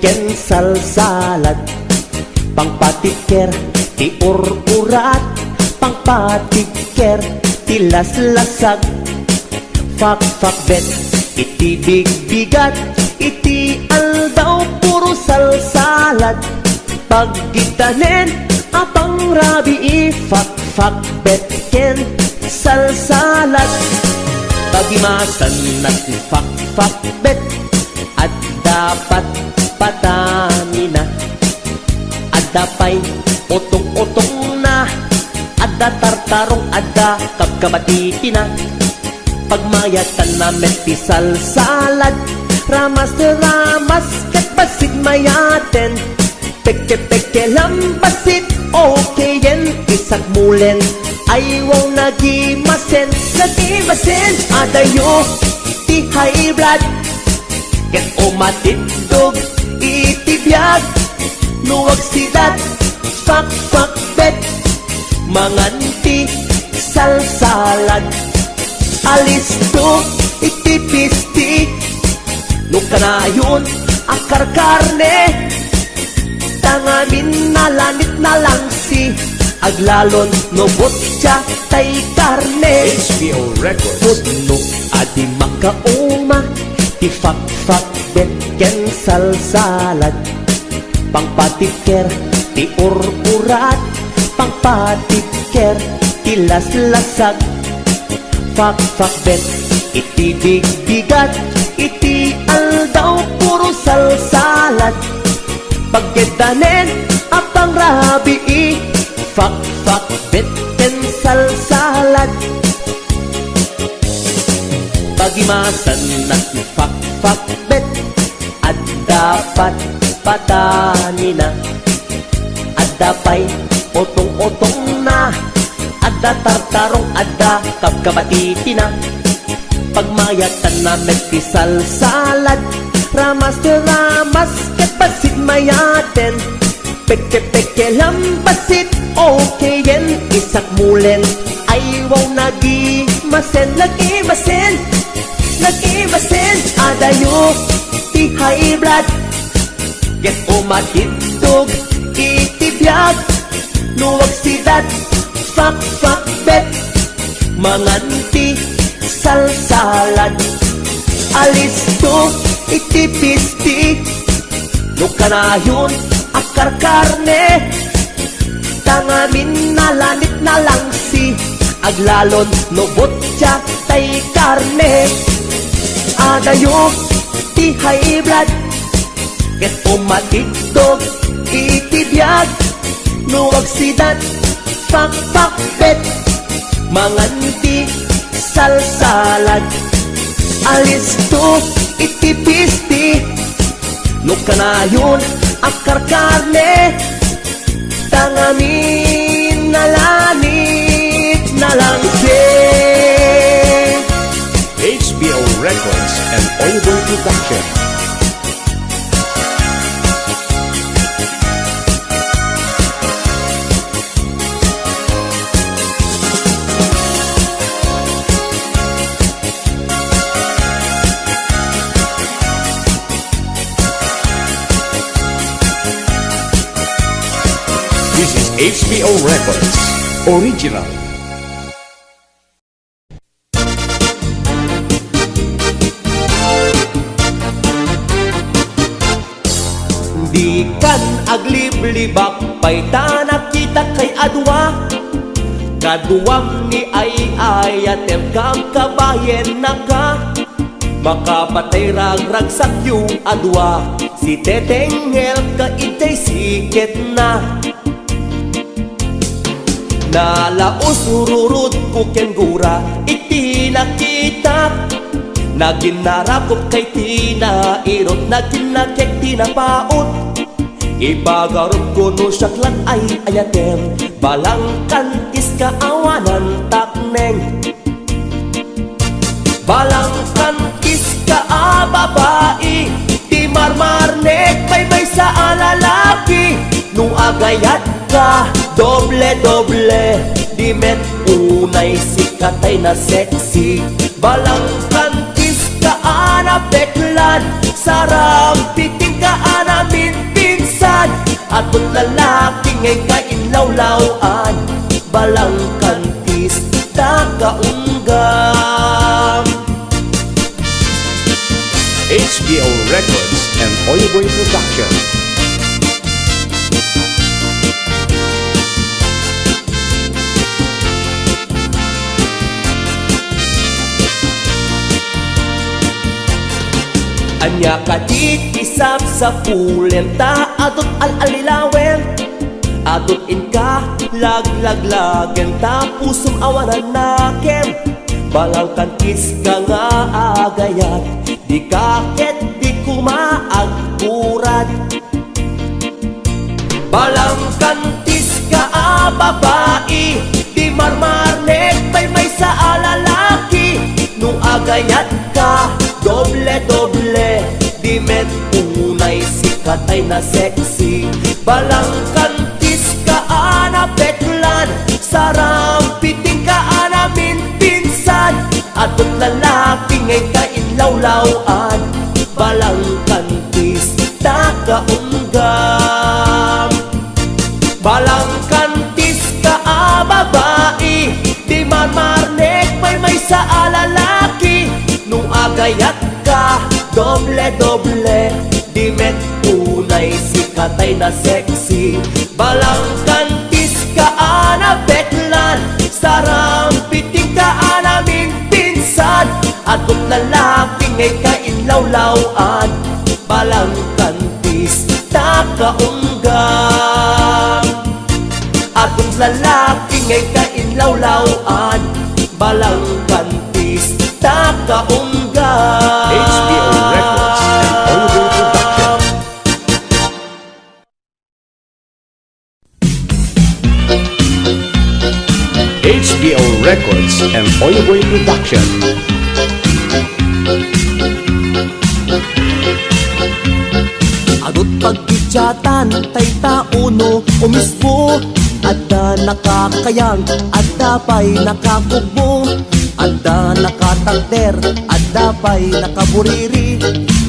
kensal salad, pangpatiker, ti urat, pangpatiker, ti laslasag, fak-fakbet, iti bigbigat, iti aldaw puro salsalad, pagkitanen, apang rabi fak-fakbet, ken salsalad, pagimasan at fak-fakbet, at dapat patanina, adda pa'y otong-otong na, adda tartarong, adda kabkabati na, pagmayatan na meti salsalad, ramas na ramas kat basit mayaten, peke-peke lambasit, okay yen, isak mulen, ayaw nagimasen, adayo, ti high blood, ket umatidog, itibiyag, nuwag sidat, fak-fakbet, manganti, salsalad, alisto, itipisti, nung kanayon, akar karne, tangamin na lanit na lang si, aglalon, no botya, tay karne, HBO Records. pudno, adi makauma, ti fak-fakbet, ken salsalad, pangpatiker, ti urat, pangpatiker, ti laslasag, fak-fakbet, iti bigbigat, iti aldaw puro salsalad, pagkedanen, apang rabi fak-fakbet, ken salsalad, pagimasan at fak-fakbet, at dapat patanina, adda pa'y otong-otong na, adda tartarong, adda kabkabati na, pagmayatan na meti salsalad, ramas na ramas ket basit mayaten, peke-peke lambasit, okay yen, isak mulen, ayaw nagimasen, nagimasen, adayo, ti high blood, ket umatidog, itibiyag, nuwag sidat, fak-fakbet, manganti, salsalad, alisto, itipisti, no kanayon, akar karne, tangamin na lanit na lang si, aglalon, no botya, tay karne, adayo, ti high blood, ket umatidog, itibiyag, nuwag sidat, fak-fakbet, manganti, salsalad, alisto, itipisti, no kanayon, akar karne, tangamin na lanit na lang siya. HBO Records and Oliver Production. This is HBO Records Original. Di kan agliblibak pa'y tanak kita kay adwa, kaduwang ni ay atem kang kabayen na ka, makapatay ragrag sakyo adwa, si tetengel ka itay siket na, nalaos ururut kuken gura, iti nakita, naginnarakop kay tina irot, naginakek tinapaot, ibagarot ko no syaklan ay ayatem, balang kantis kaawanan takneng, balang kantis ka babae, ti marmarnek may sa alalaki, nung agayat ka, doble-doble, di met unay sikatay na sexy, balang kantis ka anapeklan, sarang piting ka anami, Atot lalaki ngay kainlawlawan, balang kantis takaunggam. HBO Records and Oyeboy Production. Anya ka di isap sa pulenta, atot al-alilawen, atot inka laglaglagen, tapusong awanan nakem. Balang kantis ka nga agayat, di kaket di kumaagpurat. Balang kantis ka babae, di marmarnek may sa alalaki. Nung agayat ka, doble-doble, di met unay sikat ay na sexy. Balang kantis ka beklan, sarampiting ka anamin pinsan. Atot lalaki ngay kainlawlawan, balang kantis takaunggam. Balang kantis ka babae, di marmarnek may sa alalaki. Nung agayat ka, doble-doble, di met unay sikat ay na sexy. Balang kantis ka beklan, sarampiting ka anaming pinsan. Atot lalaki ngay kainlawlawan, balang kantis takaunggam. Atot lalaki ngay kainlawlawan, balang kantis takaunggam. HBO Records and Oyeboy Production. HBO Records and Oyeboy Production. Adot pagkityatan, tay tauno o mismo. Adda nakakayang, adda pa'y nakakugbo. Adda nakatagder, adda pa'y nakaburiri.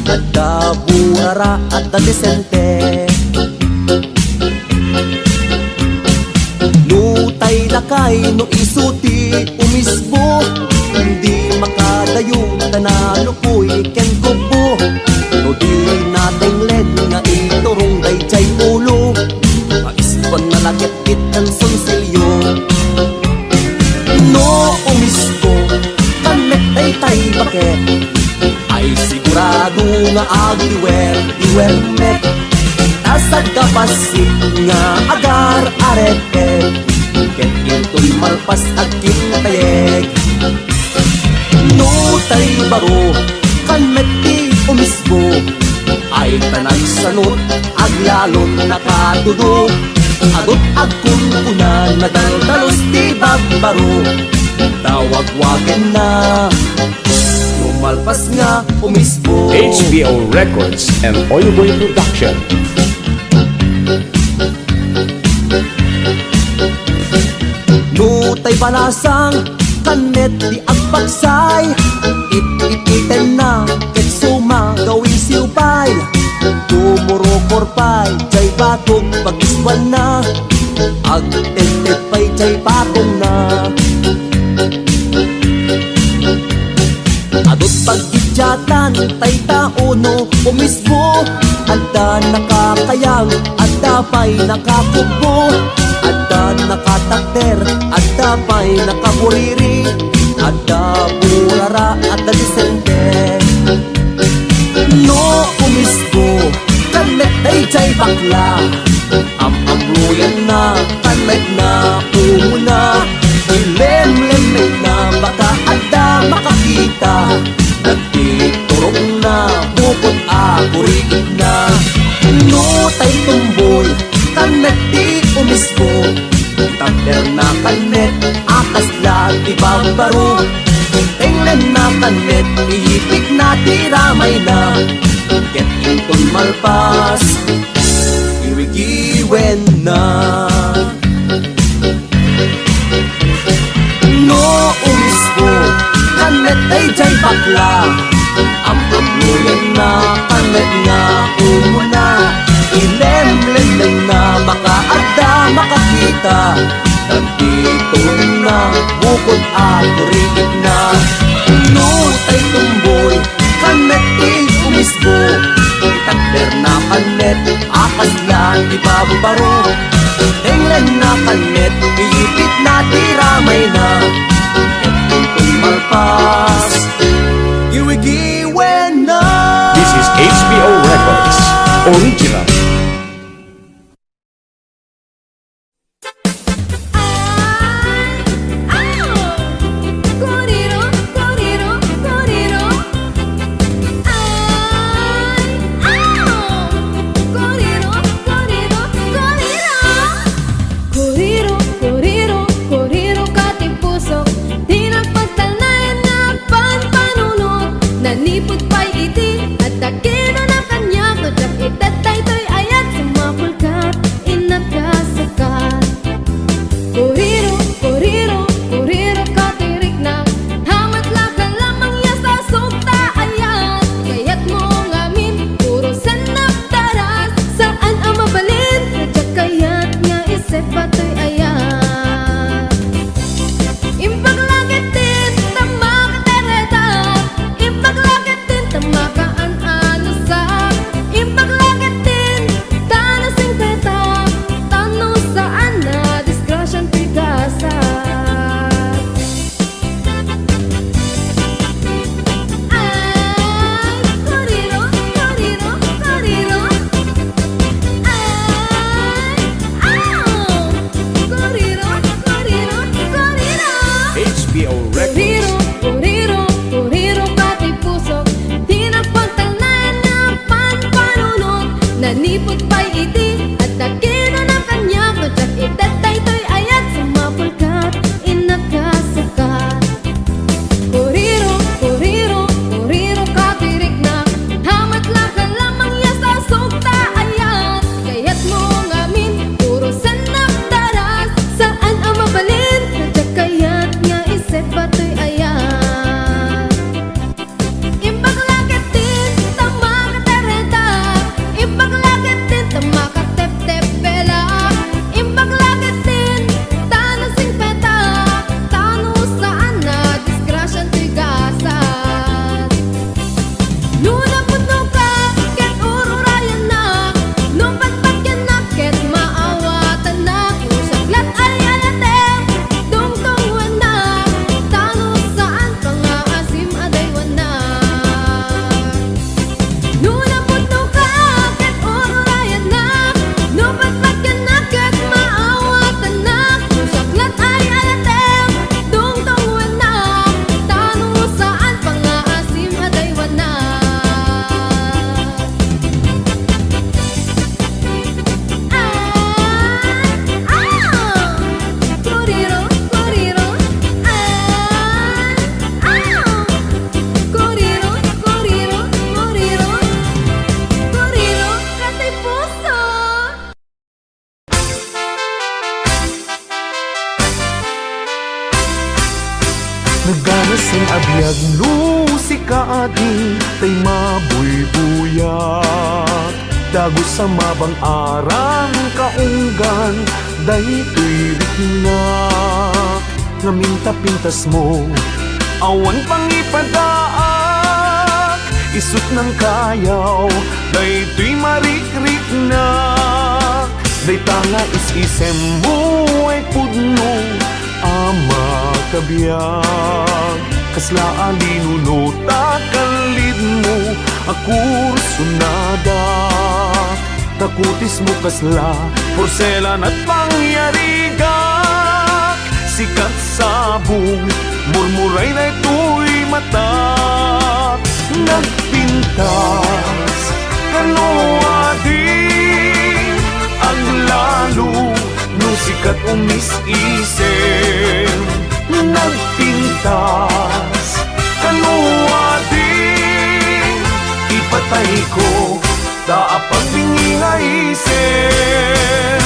Adda burara, adda desente. Nutay lakay, no isuti umisbo. Hindi makadayo, tanalukoy ken kubo. No di nating led, nga iturong day chay ulo. Paispan na lagit-git ang sonsilyo. No umisbo, kamet ay tay bakit, ay sigurado nga agdiwer met. Tasag kapasik nga agar arete, ket into'y malpas agking tayeg. No tay baro, kamet di umisbo, ay tanag sanot, aglalon nakatudo. Agot agkun una na daldalos di bagbaro, tawag-wagen na, lumalpas nga umisbo. HBO Records and Oyeboy Production. Nutay palasang, kanet di agpaksay, it-iten na, ket suma gawing siupay. Tumuro korpay, chay batong pag-iswan na, ag-etet pa'y chay patong na. Adot pagkityatan, tay tauno umisbo. Adda nakakayang, adda pa'y nakakugbo. Adda nakatakder, adda pa'y nakaburiri. Adda burara, adda desente. No umisbo, kamet ay chay bakla. Am-amluyan na, kamet na umuna. Ilem-lemek na, baka adda makakita. Nagtiturong na, bukod akuriit na. No tay tumboy, kamet di umisbo. Takder na kanet, akas lang ibabaro. Tingnan na kanet, ihipik na tiramay na. Ket inton malpas, irigiwen na. No umisbo, kanet ay jay bakla. Am-amluyan na, kanet nga umuna. Ilem-lem na, baro England na kanet, iipit na tiramay na Ito'y malpas, giwi-giwe na This is HBO Records Original. Nanipot pa'y iti at takino na kanya Kajak itatay to'y ayat sa mapulkat inakasakat Kuriro, kuriro, kuriro katirik na Hamat laka lamang ya sa sukta ayat Kaya't mo ngamin, puro sanap taras Saan ang mabalin? Kajak kaya't nga isip pato'y ayat Impaglagit din, tama katereta Impaglagit din, tama kaan-anusa Impaglagit din, tano singpeta Tano saan na disgrasyan pigasat Ay, koriro, koriro, koriro Ay, aw Koriro, koriro, koriro HBO Records. Kuriro, kuriro, kuriro pati pusok Di nagpagtalnayan ng panpanunod Nanipot pa'y iti at takino na kanya Kajak itatay to'y ayat sa mapulkat inakasakat Kuriro, kuriro, kuriro katirik na Hamat laka lamang ya sa sukta ayat Kaya't mo ngamin, puro sanap taras Saan ang mabalin? Kajak kaya't nga isip pato'y ayat Impaglagit din, tama katereta Impaglagit din, tama katep-tep pela Impaglagit din, tano singpeta Tano saan na disgrasyan tigasat Luna puno ka, ket ururayan na Numpagpagyan na, ket maawatan na Usaklat ay alatem, dungtungwan na Tano saan pa nga asim adaywan na Luna puno ka, ket ururayan na Numpagpagyan na, ket maawatan na Usaklat ay alatem, dungtungwan na Tano saan pa nga asim adaywan na Kuriro, kuriro, kuriro, kuriro, kuriro, kuriro, katay puso. Nagganasing abiyag lusika adi tay mabuybuyak Dago sa mabang arang kaunggan daytoy rikinak Ngaminta pintas mo awan pangipadaak Isut ng kayaw daytoy marikrik na Day tanga is-isem mo ay pudno ama kabiyag Kaslaan linunuta kalid mo akursunada Takutis mo kasla porselan at pangyarigak Sikat sabong murmuray na ito'y mata Nagpintas kanuadin ang lalo nung sikat umis-isem Nagpintas kanuadin ipatay ko daapag bingi nga isem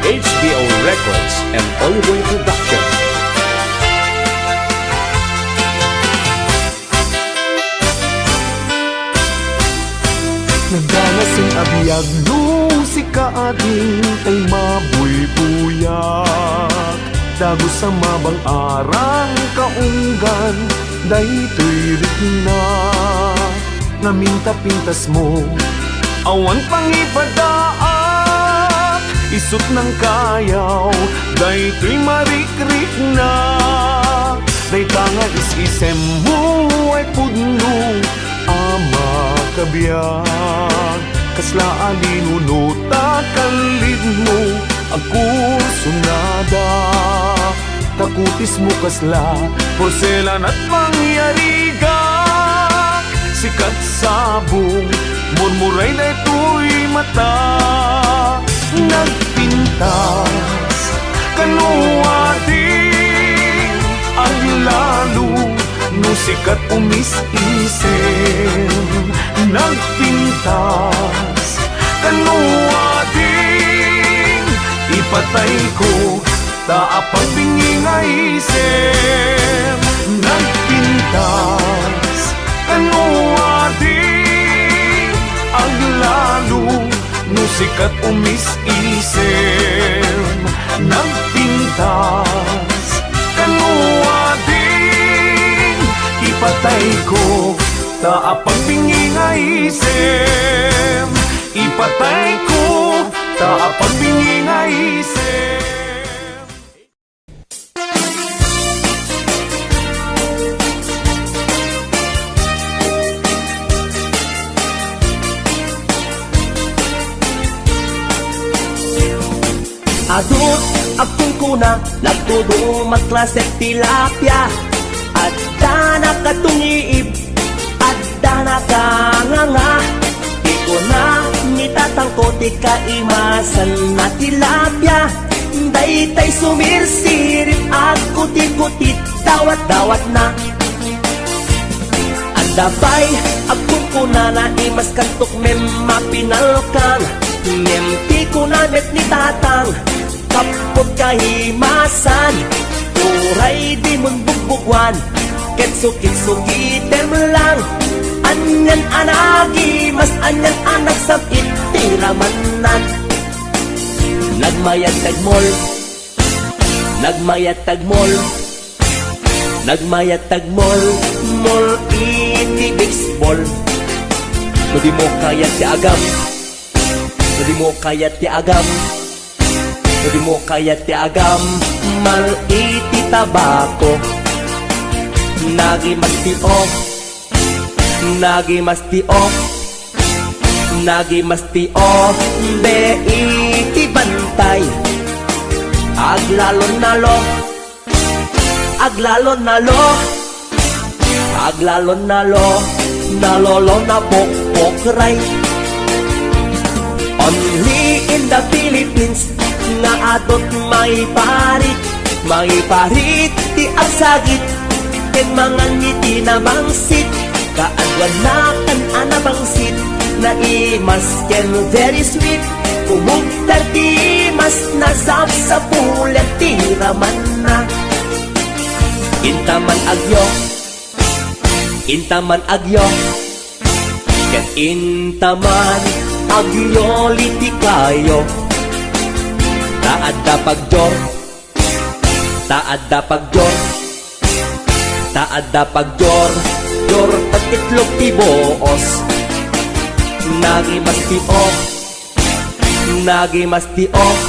HBO Records and Oliver Production. Nagdalasing abiyag lusika ading tay mabuybuyak Dago sa mabang arang kaunggan, daytoy rikna. Nga minta-pintas mo, awan pangipadaak. Isut ng kayaw, daytoy marikrik na. Dayta nga is-isem mo ay pudno, ama kabiyag. Kasla alinunuta kalid mo, ako sunada. Takutis mo kasla, porselan at pangyariga. Sikat sabong, murmuray na ito'y mata. Nagpintas, kanuading, ang lalo, no sikat umis-isem. Nagpintas, kanuading, ipatay ko, taapang bingi nga isem. Nagpintas, kanuading, ang lalo, no sikat umis-isem. Nagpintas, kanuading, ipatay ko, taapang bingi nga isem. Ipatay ko, taapang bingi nga isem. Adut akong kuna, nagtudo magklasek tilapia. Adda na katungiib, adda na kanganga. Di ko na nitatangko, di kaimasan na tilapia. Daytay sumirsirip, agkutit-kutit, dawat-dawat na. Andabay, akong kuna na imas kantok mem mapinalkan. Mem ti ko na met ni tatang, kapot kahimasan. Uray di mon bugbugwan, kitsukit-sukitem lang. Anyan anagi, mas anyan anak sa itiramanan. Nagmayat tagmol, nagmayat tagmol, nagmayat tagmol, mol iti baseball. No di mo kaya ti agam, no di mo kaya ti agam, no di mo kaya ti agam, mal iti tabako. Nagi masti off, nagi masti off, nagi masti off, be iti bantay. Aglalon nalo, aglalon nalo, aglalon nalo, nalolo na pokpokray. Only in the Philippines, nga adot may parit ti agsagit, ken mga ngiti na bangsit, kaadwan na kan anabangsit, na imas ken very sweet, kumugtar ti mas nasab sa pulet ti raman na. Intaman agyo, intaman agyo, ken intaman agyo liti kayo. Taadda pagjor, taadda pagjor, taadda pagjor, jor patitlog ti boos. Nagi masti off, nagi masti off,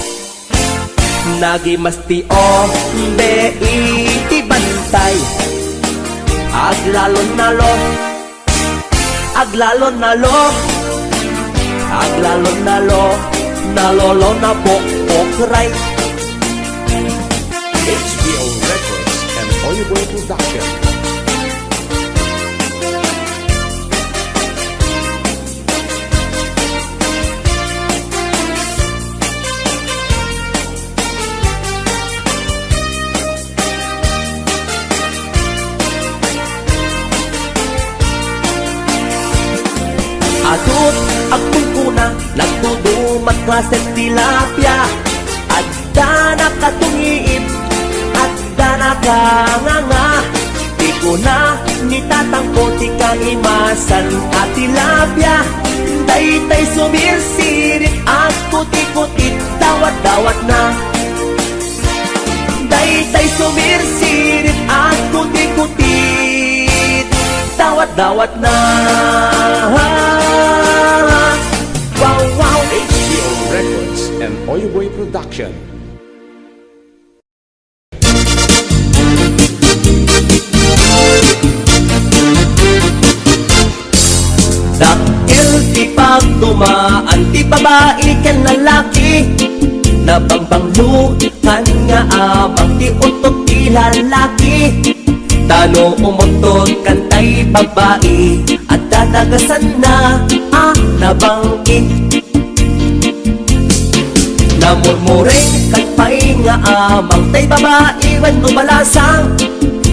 nagi masti off, be iti bantay. Aglalon nalo, aglalon nalo, aglalon nalo, nalolo na pokpokray. HBO Records and Oliver Production. Adut akong kuna, nagtudo magklasek tilapia. Adda na katungiib, adda na kanganga. Di ko na nitatangko, di kaimasan at tilapia. Daytay sumirsirit, at kuti-kutit, dawat-dawat na. Daytay Tay sumirsirit at kuti-kutit, dawat-dawat na. Wow, wow. HBO Records and Oyoboy Production. Dakil di pagtumaan, di babae ken lalaki, nabangbanglo kan nga amang di utot di lalaki. Tano umutot kan tay babae at dadagasan na nabangin. Namurmuring kan pay nga amang tay babae wen umalasang.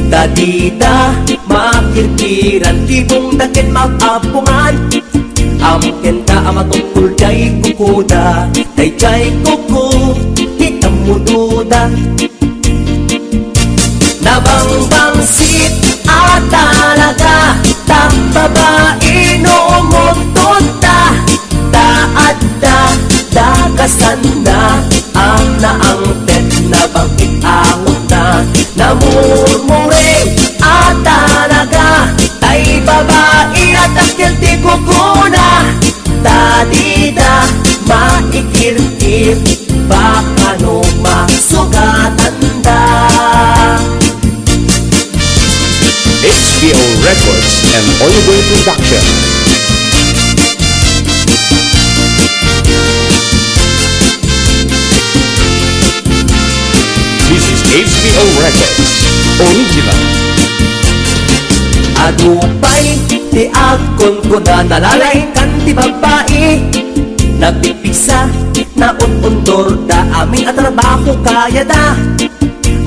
Dadida makirkiran tibong dakin mag-apungan. Amken ka amatungkol day kukuda, day jay kuku kita mududa. Nabangbangsit at talaga tang babae no umutunta. Daadda dagasan na ang naangtet na bangkit angot na. Namurmuring at talaga tay babae at akil di kukuna. Dadida maikirkir baka no masugatan da. HBO Records and Oyoboy Production. This is HBO Records Original. Adupay di akon ko na nalalay kan di babae. Nagpipisa na unundor da aming atrabaho kaya da.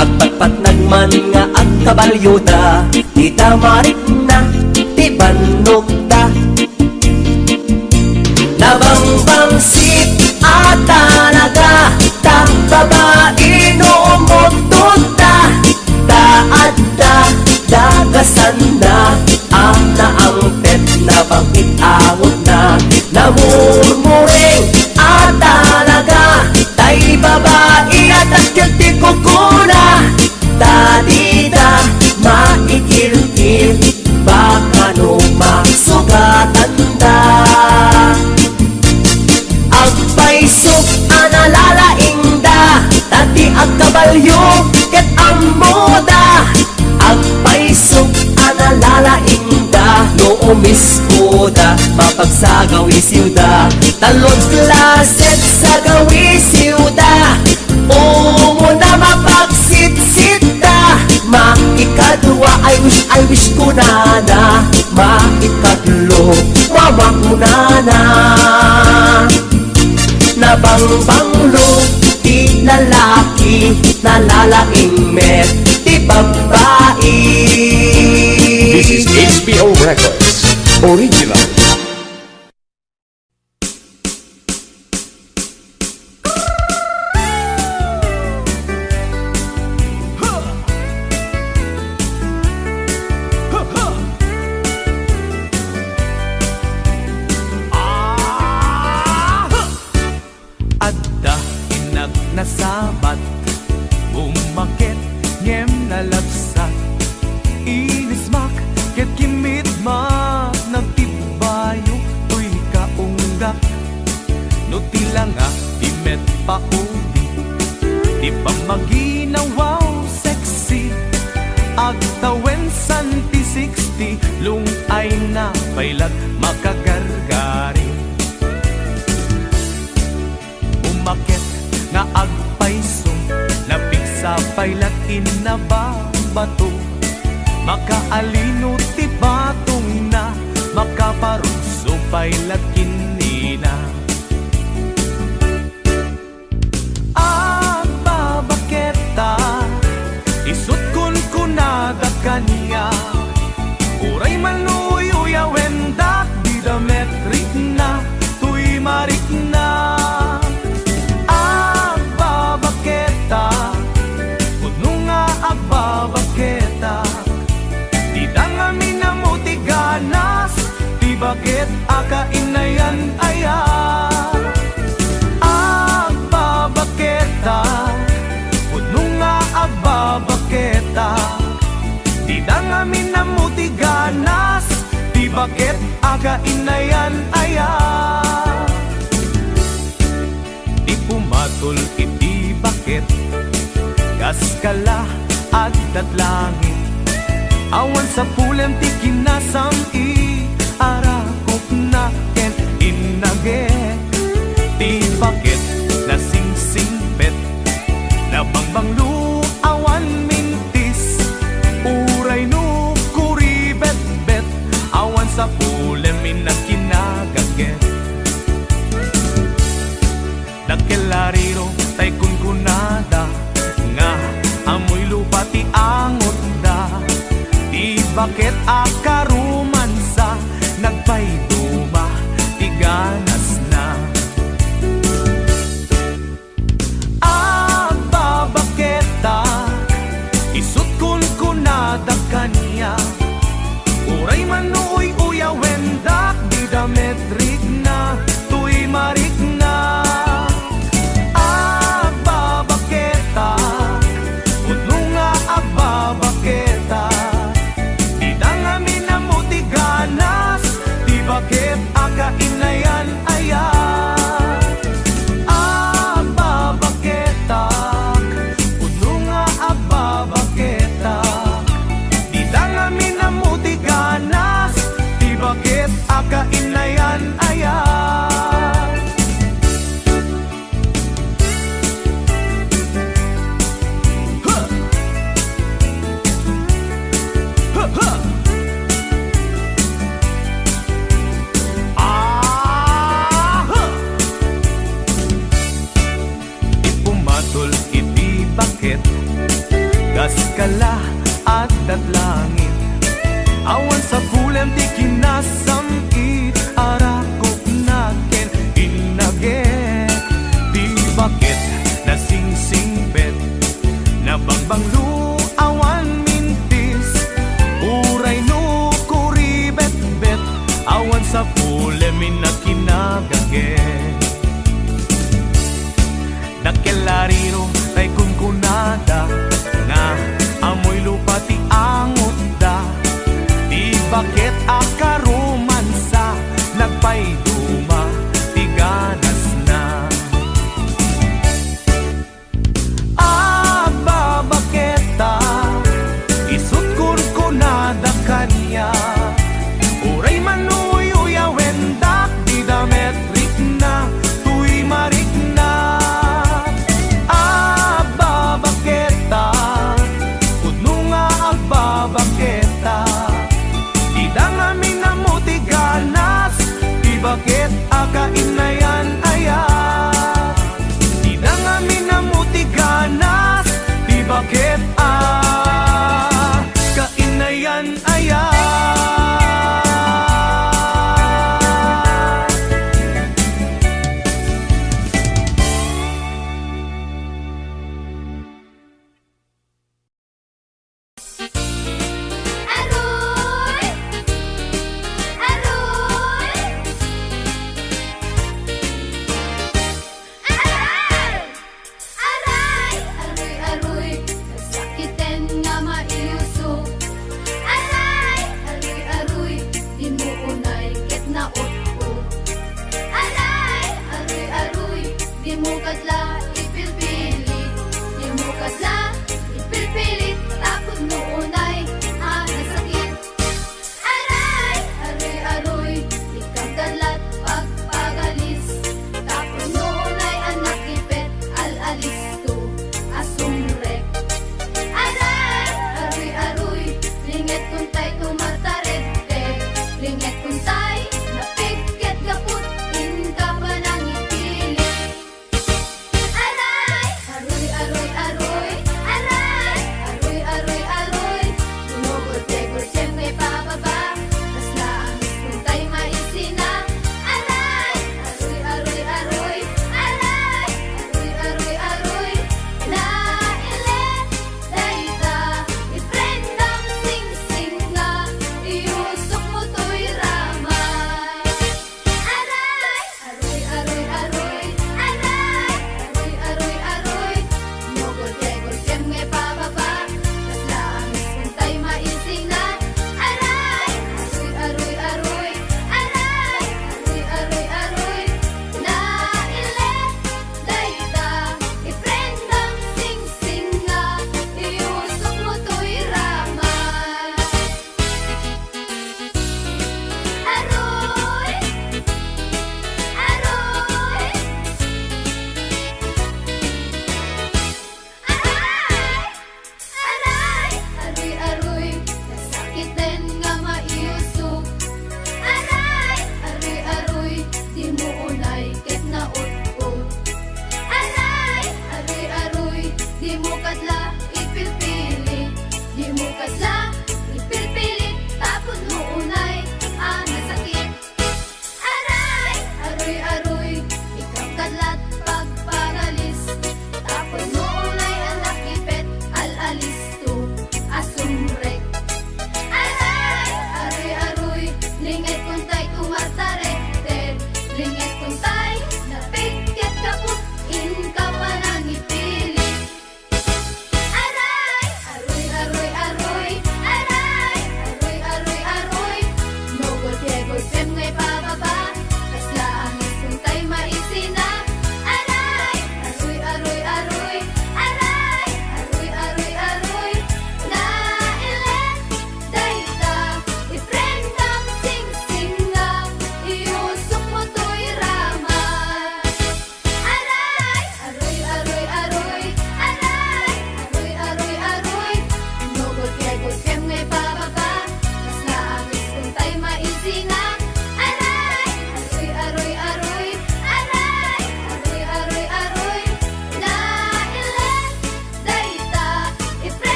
Agpatpat nagman nga at kabalyo da, di tamarik na, di banog da. Nabangbangsit at talaga tang babae no umutunta. Daadda dagasan na ang naangtet na bangkit angot na. Namurmuring at talaga tay babae at akil di kukuna. Dadida maikirkir baka no masugatan da. Agpaisok analalaing da, tati agkabalyo ket amoda. Agpaisok analalaing da, no umisko da, mapagsagaw isiw da. Talon klaset sa gawisiw da, umuna mapagsit-sit da. Maikadwa I wish ko na na. Maikadlo mama ko na na. Nabangbanglo di lalaki, nalalaing met di babae. This is HBO Records Original. Adda inag nasabat, umakit ngem nalapsat. Inismak ket kimit mat nagtibayo tuy kaunggak. No tilanga imet paudi, di pa maginawaw sexy. Agtawen santi 60, lungay na pailag makagargari. Umakit nga agpaiso, napigsa pailat inababato. Makaalino ti batong na, makaparunso pailat kinina. Agbabaketa, isut kun kunada kaniya. Uray manuyo wendak, di dametrik na, tuy marik na. Bakit aka inaya bakit aga inayan aya. Di pumatol iti bakit kaskala agdat langit. Awan sa pulem ti kinasam i arakop na ken inage. Ti bakit nasingsingpet na bangbanglu awan mintis. Uray no kuribet-bet awan sa pulem minakinagaget. Dakelariro tay kunkunada nga amoy lupa ti angot da. Di bakit akarumansa nagpayduma ti ganas na. Agbabaketa isut kunkunada kanya. Uray man uy uyawendak di dametrik na tuy marik na. Agbabaketa udno nga agbabaketa di dangamin na muti ganas. Di bakit aga inayan aya. Agbabaketa udno nga agbabaketa di dangamin na muti ganas. Di bakit aga inayan aya. Ipumatol iti bakit kaskala at datlangit. Awan sa pulem ti kinasam it arakop na ken inaget. Di bakit nasingsingpet na bangbanglu awan mintis. Uray no kuribet-bet awan sa pulem inakinagaget. Dakelariro tay kunkunada nga amoy lupa ti angot da. Di bakit akarumansa nagpa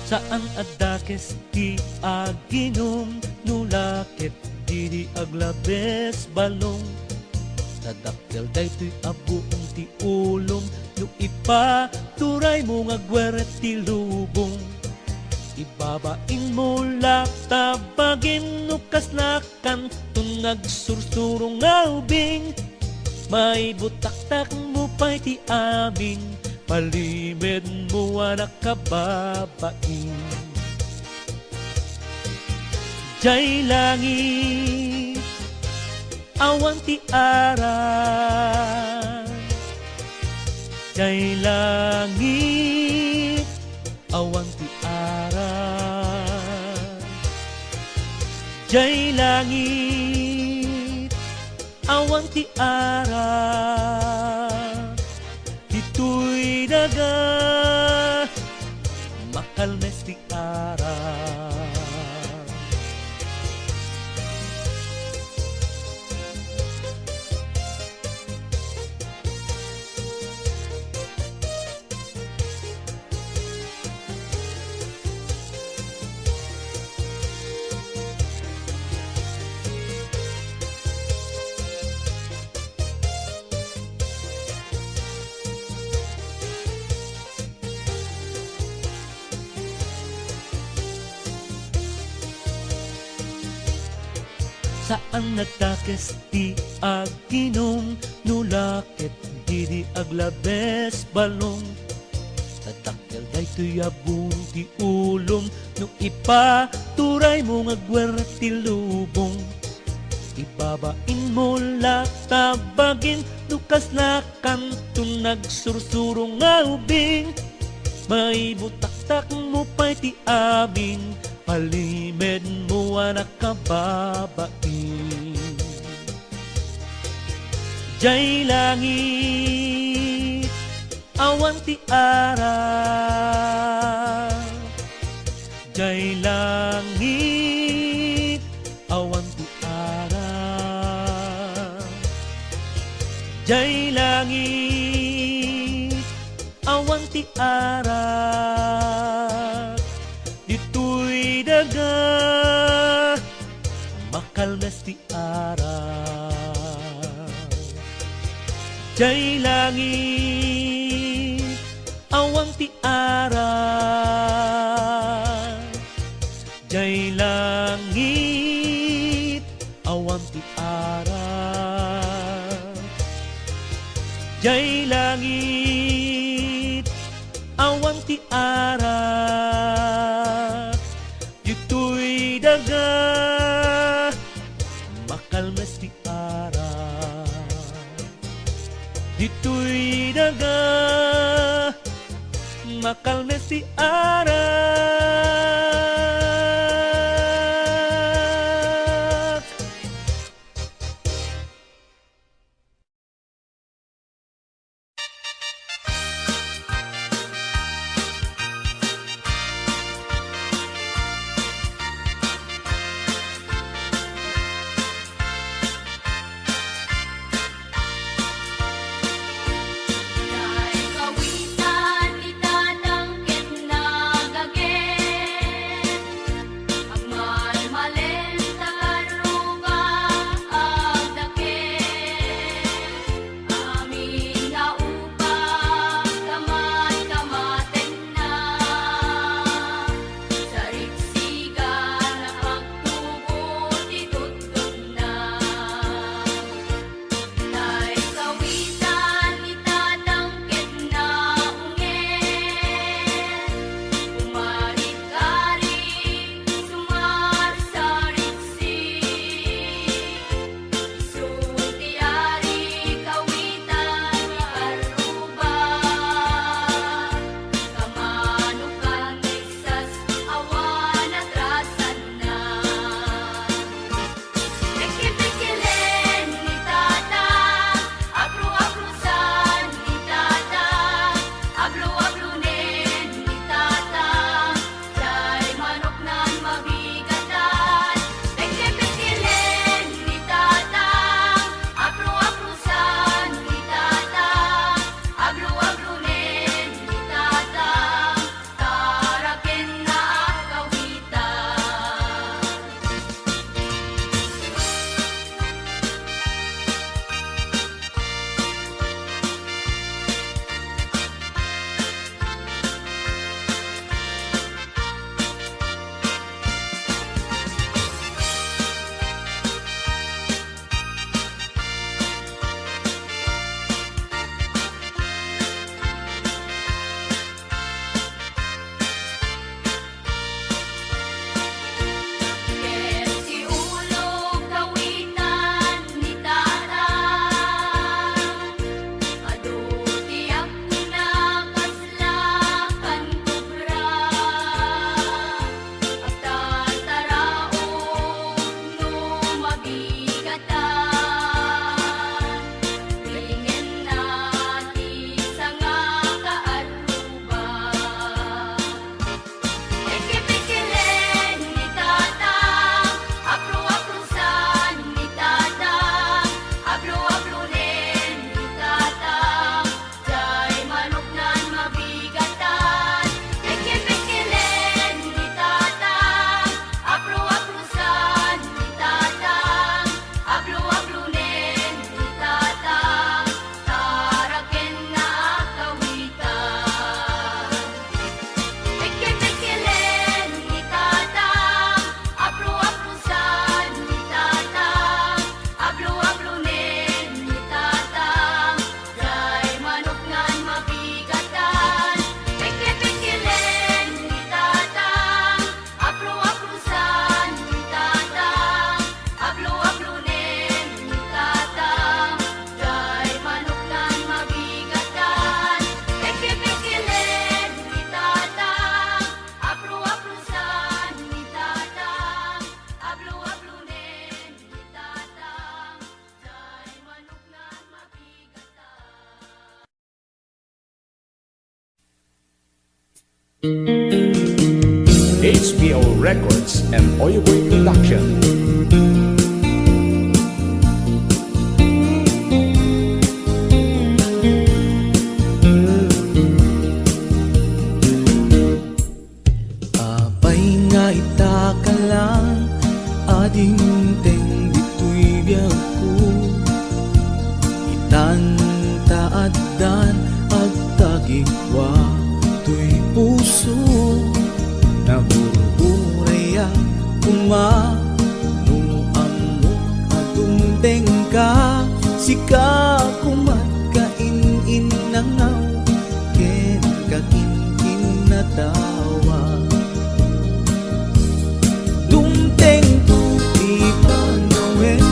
Saan adakes ti aginom, nulakit didi aglabes balong. Tadakkel daytoy abuong ti ulom, no ipa turay mo nga gweret ti lubong. Ibabain mo laktabagin no kaslakan, tun nagsursurong nga ubing. May butaktak mo pa'y ti aming, palimed mo anak kababain. Jay langit, awan ti aran. Jay langit, awan ti aran. Jay langit, awan ti aran. Dito'y daga, makalmes ti aran. Saan nagtakes ti aginom, nulakit didi aglabes balong. Tadakkel daytoy abung ti ulom, no ipa turay mo nga gweret ti lubong. Ibabain mo laktabagin, no kaslakan tun nagsursurong nga ubing. May butaktak mo pa'y ti aming, palimed mo anak kababain. Jay langit, awan ti aran. Jay langit, awan ti aran. Jay langit, awan ti aran. Dito'y daga, makalmes ti aran. Jay langit, awan ti aran. Jay langit, awan ti aran. Jay langit, awan ti aran. Dito'y daga, makalmes ti aran. Dito'y daga, makalmes ti aran. Kawitan ni Tatang Ken nagag HBO Records and Oyoboy Production. Apay nga itaka lang, ading teng dito'y biyak ko. Itan-taadan ag tagigwa to'y puso. Nabururay nung amo atong tengka. Sika kumat kain-in nangaw, ken kakin-kin na tawa. Dumteng tu ipanawin,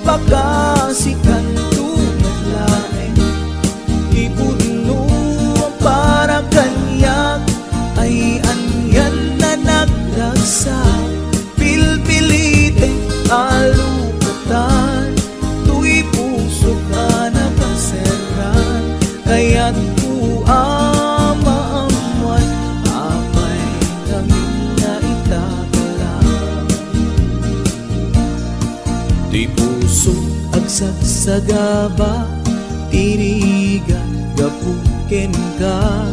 baka sikan tu naglaeng. Ipudno para kanyak, ay anyan na nagdagsa. Pilpilite alukatan, tu'y puso ka nakaseran. Kaya't ku amaamuan, apay kami na itakalang. Di puso agsagsagaba, tiriga gapuken ka.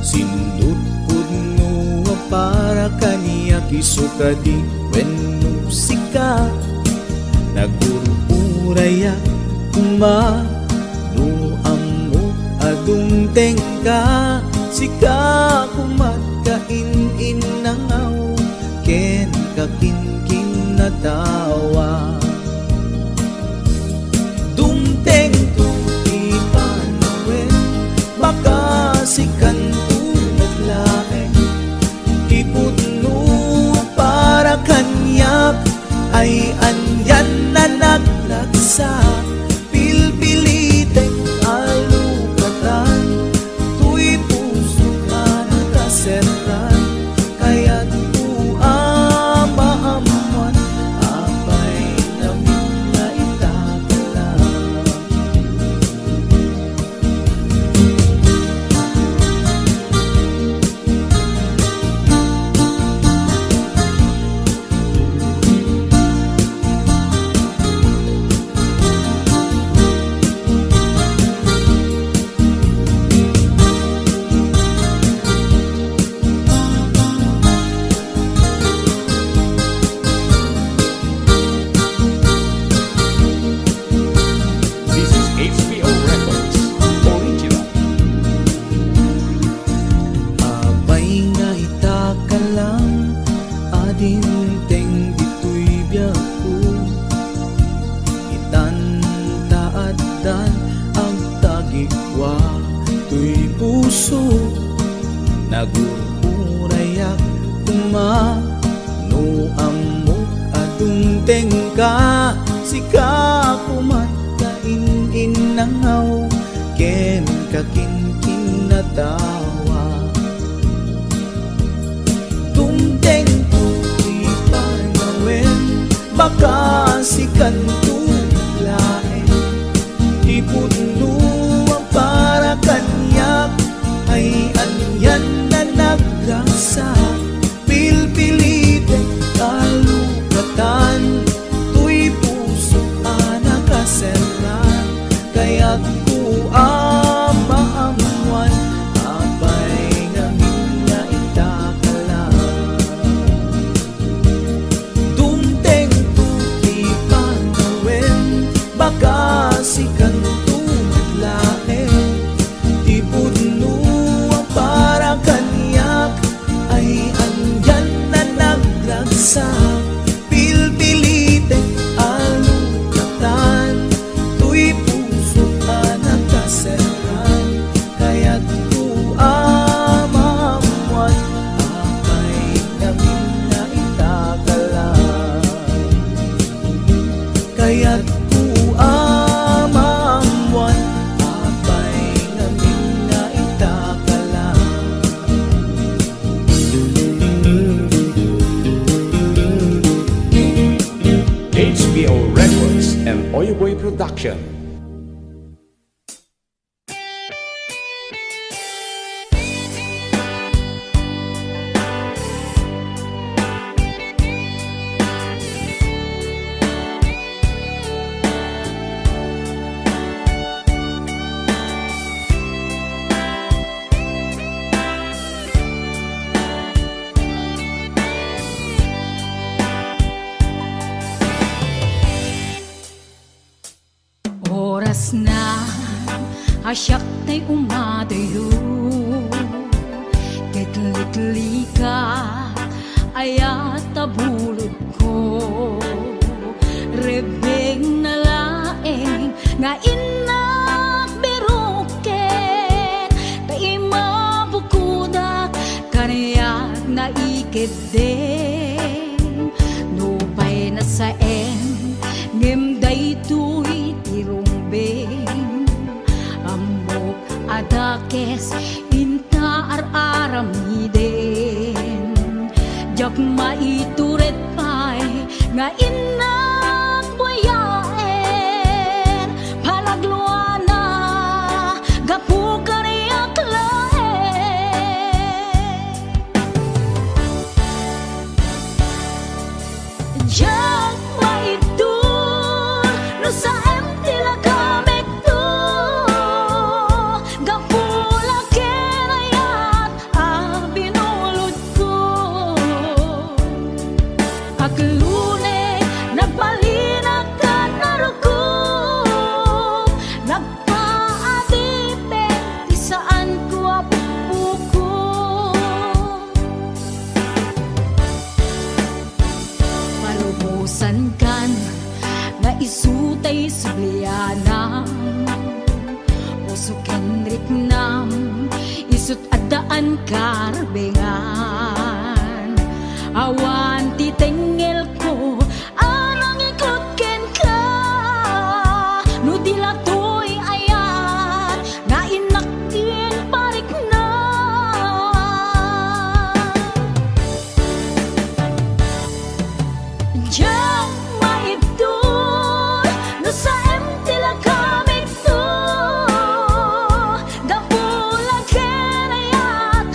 Sindut pudno para kaniya kisuka di wenno sika. Nagururaya kuma no amo adung tengka. Sika kumat kain-in nangaw, ken kakin-kin na tawa. Dumteng tu ipanawin, baka sikan tu naglaeng. Ipudno para kanyak, ay anyan na naglagsa. Pilpilite alukatan, tu'y puso ka nakaseran. Kaya't ku amaamuan, apay namin na itakalang. This is HBO Records Original. Apay nga itaka lang, ading teng dito'y biyak ko. Itan-taadan ang tagigwa to'y puso. Nagururayak kuma no amo adung tengka. Sika kumat kain-in nangaw, ken kakin-kin na tawa. Dumteng tu ipanawin, baka sikan tu laeng. Ipudno para kanyak, ay anyan na naglasa. Pilpilite alukatan, tu'y puso ka nakaseran. Kaya't ku amaamuan, apay namin na itakalang. Dumteng tu ipanawin, baka sikan tu naglaeng. Ipudno para kanyak, ay anyan na naglagsa. Pilpilite alukatan, tu'y puso ka nakaseran. Kaya't ku amaamuan, apay namin na itakalang. Kaya't ku amaamuan, apay namin na itakalang. HBO Records and Oyoboy Production. Asyak tay umadayo Kitlikli ka Ayat tabulod ko Rebeng na laeng Nga inak biruken Kay mabukudak Kanayak na ikideng Nupay na saen Ngem daytoy tirumbeng Amok adakes inta ar-aramiden Jak maituret pay nga inak buyaen Palagluana gapu kariyak laen Jak maitur no sa tila kamek to Gapula kenayat binulod ko Aglune nagbalinag ka naruko Nagpaadipe di saan ko apupuko Palubusan kan na isutay sublianam Usukin riknam isut adaan karbengan Awan titengel ko anang ikot ken ka No dilatoy ayat na inakin parik na Diyan maibdol no sa tila kamig to Gapula kenayat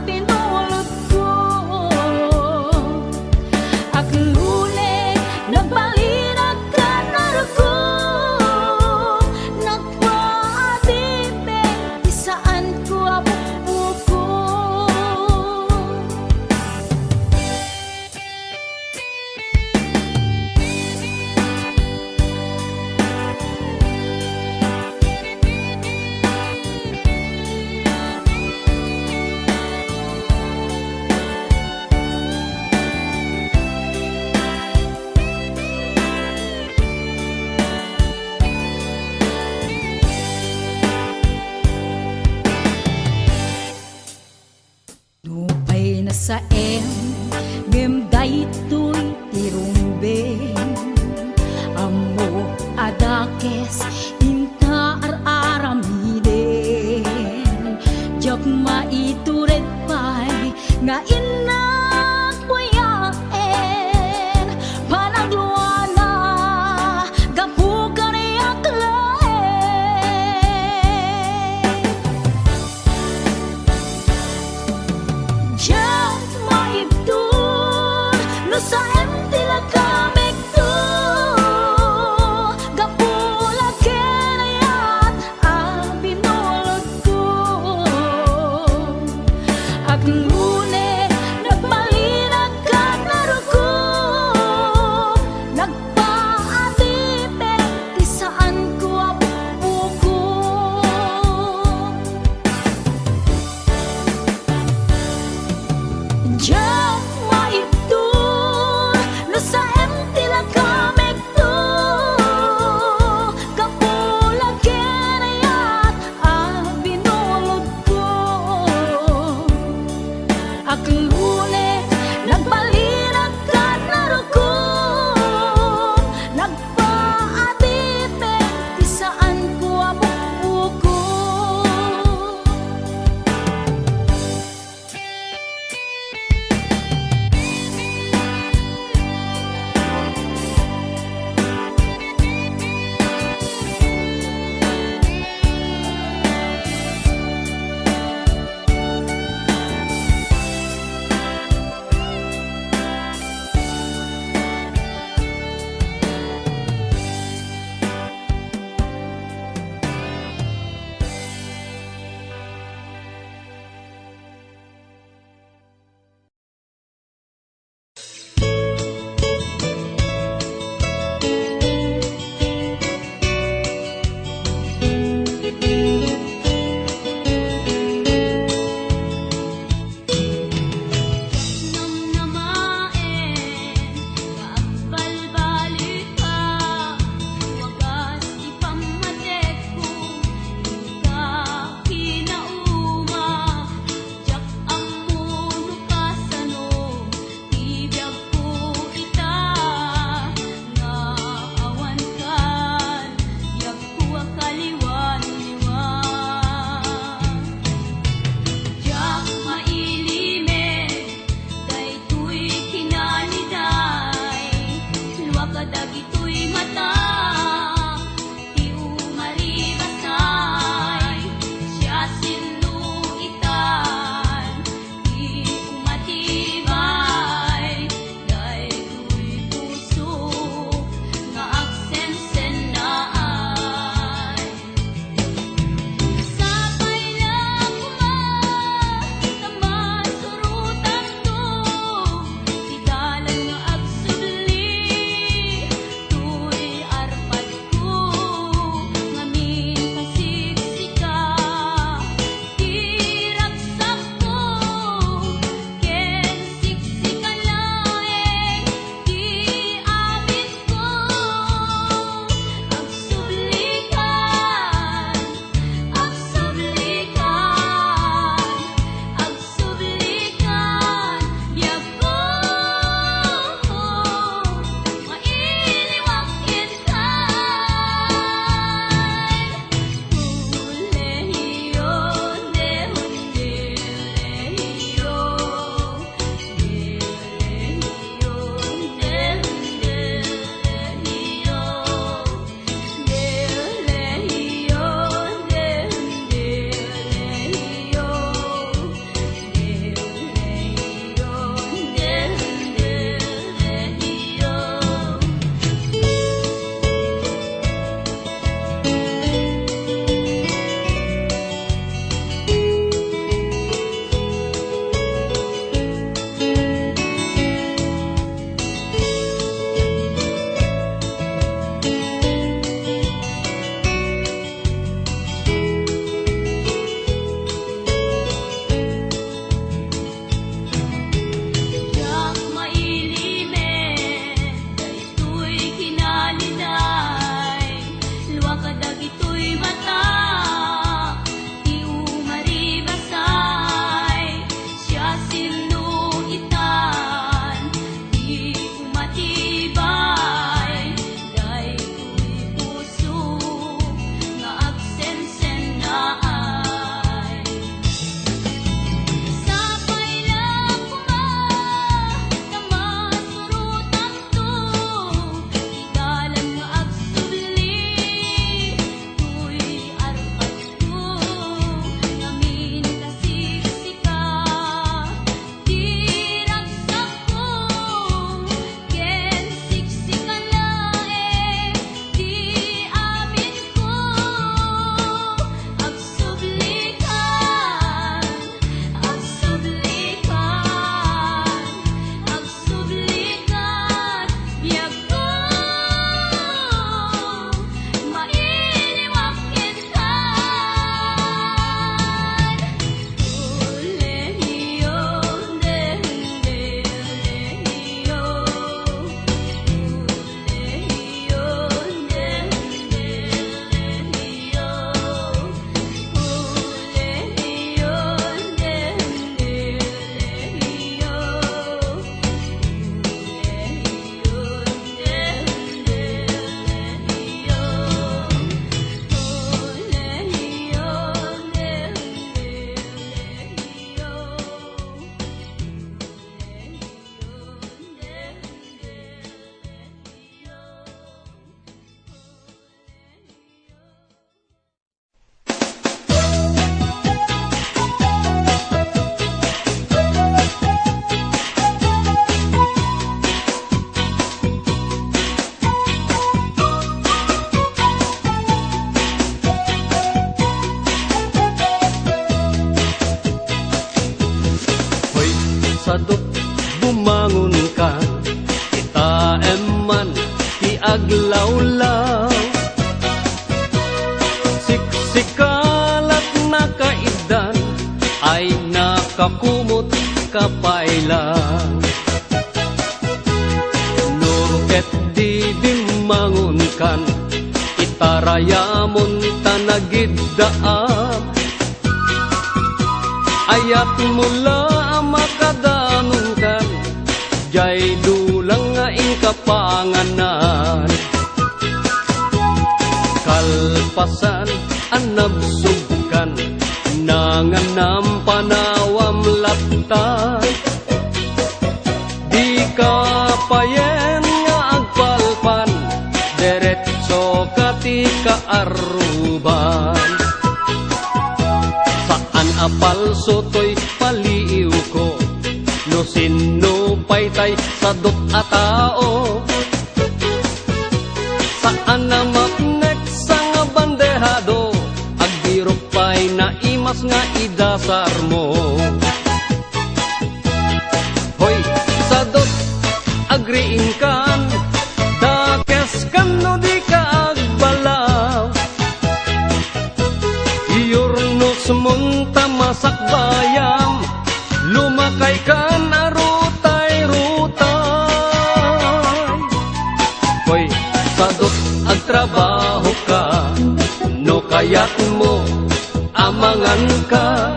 binulod ko Aglune nagbalinag ka naruko Nagpaadipe di saan ko apupuko Nupay na sa ngem daytoy tirumbeng Amo adakes inta ar-aramiden Jak maituret pay nga inak buyaen Panagluana gapu kariyak laen Diyan maibdol no sa tila kamig to Gapula kenayat binulod ko Aglune nagbalinag ka naruko Nagpaadipe di saan ko apupuko Diyan maibdol no sa tila kamig to Gapula kenayat binulod ko Aglune nagbalinag ka naruko Nagpaadipe di saan ko apupuko aglawlaw. Siksikalat na kaidan ay nakakumot kapailan. Nurket di dimangon kan, itarayamon tanagiddaam. Ayat mula makadanon kan, jay dulang nga kapanganan. Kalpasan anabsugkan, nanganam panawam laptan. Di ka payen nga agpalpan, deretso kati kaaruban. Saan apal sotoy paliw ko, no sino paytay sa dot a tao. Saan na mapnek sa nga bandehado, agbiro pay na imas nga idasar mo. Hoy, sa dot agriin kan, dakes kan no di ka agbalaw. Iyornos munta masak bayam, lumakay kan arutay-rutay. Hoy, sadot agtrabaho ka, no kayat mo amangan ka.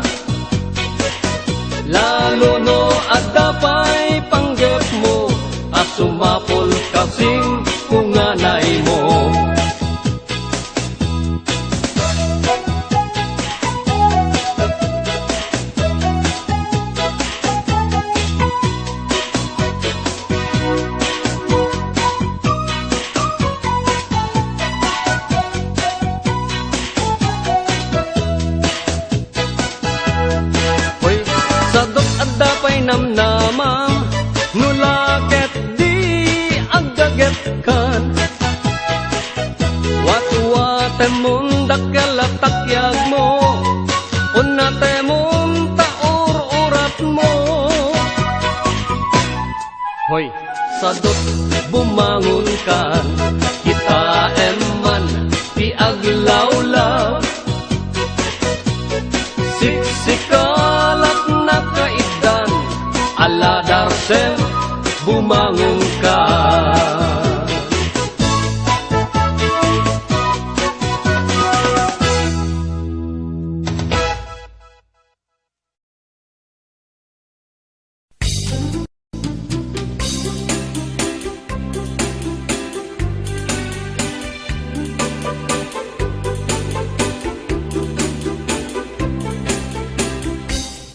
Lalo no adapay panggap mo, asumapol kasing kunganay mo. Namnamam, nulaket di agdaget kan. Watu-wate mundak kalatakyag mo, unate munta ur-urat mo. Hoy, sadot bumangon kan, kita eman di aglawlaw. Siksikalat na kaidan, aladarsem bumangon ka.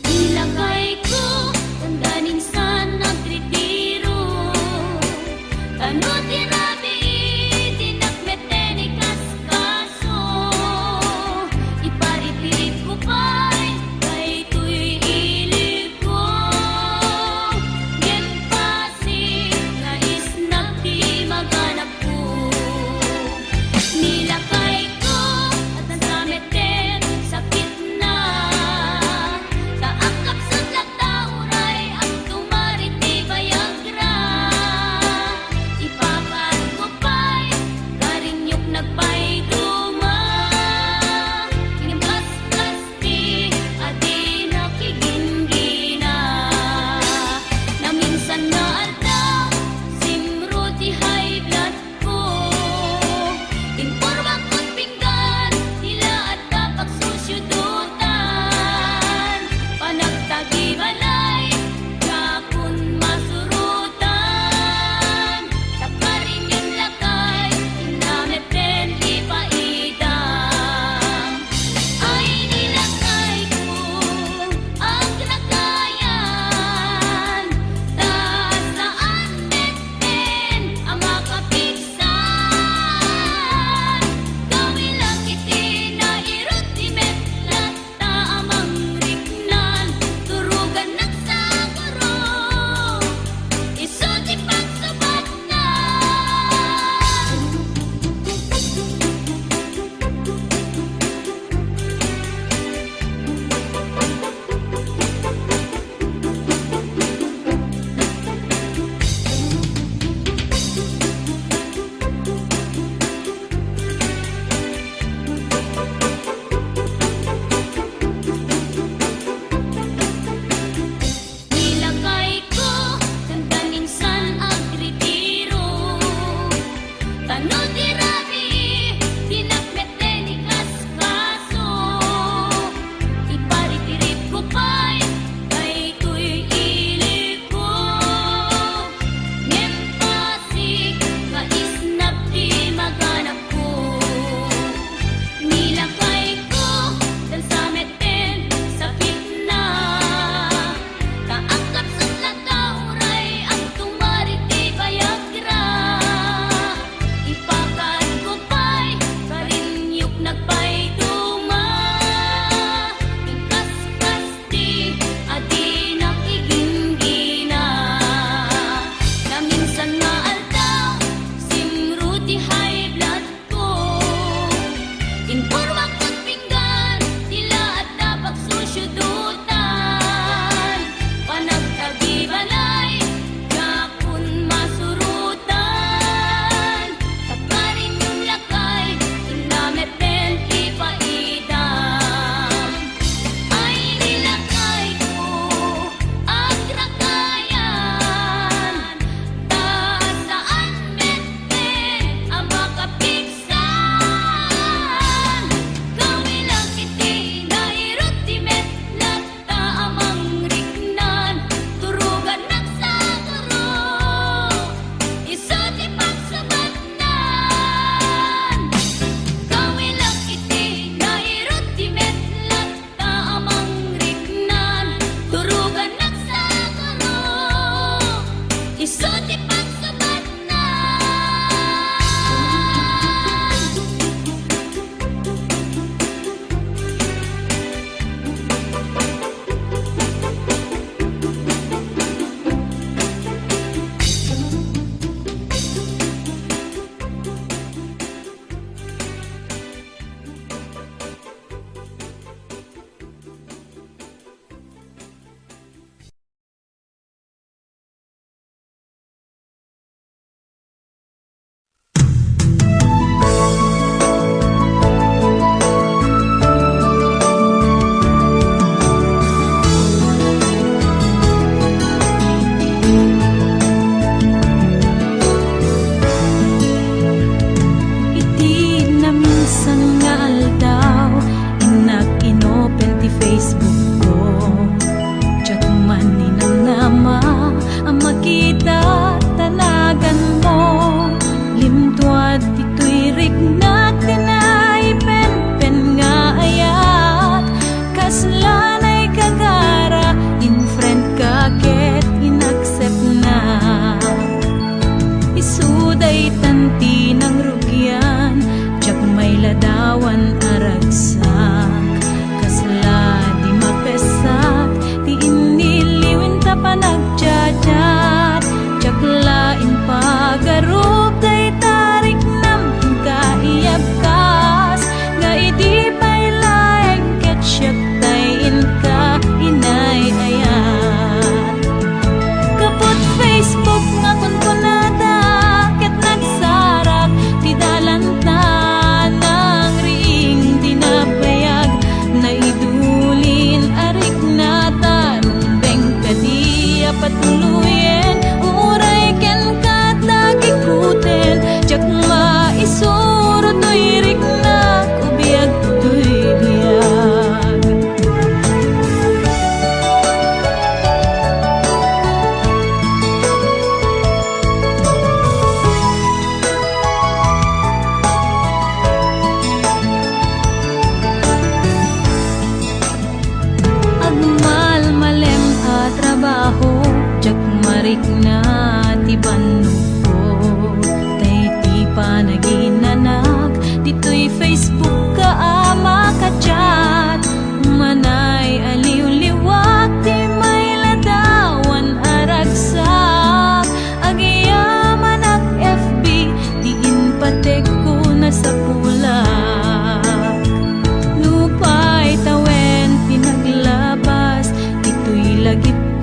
Ilagay ko ang daning sa nagretiro.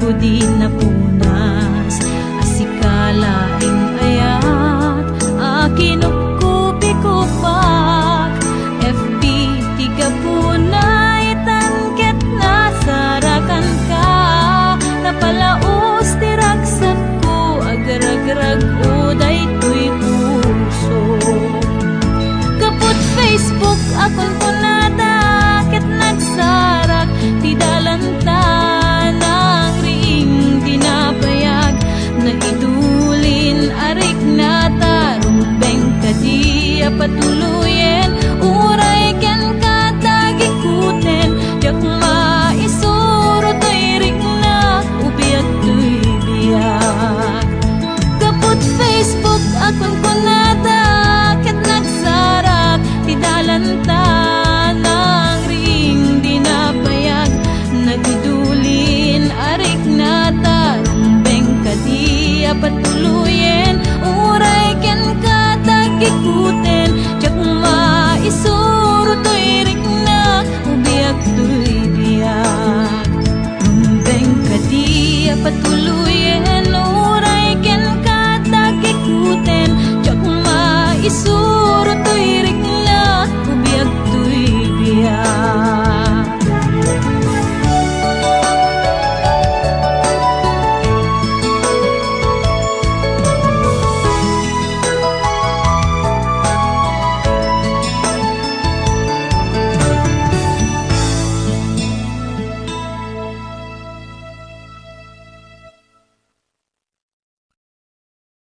ko di napunas. Asikalaing ayat, akinukupi ko pak. FB tiga punay, tangket na sarakan ka. Napalaos tiragsat ko, agar-agarag uday to'y puso. Kaput Facebook akon ko natakit nagsarak, ti dalanta ng ring dinapayag. Na idulin arik na tarumbeng kadiya patuluyen, uray ken katagikuten, jak maisuro to'y ring na ubiyag to'y biyag. Kaput Facebook akon ko natakit nagsarak, ti dalanta ng ring dinapayag. Nagidulin arik na tarumbeng kadiya patuluyen, uray ken katagikuten, jak maisuro to'y ring na ubiyag to'y biyag. Rumbeng kadiya patuluyen,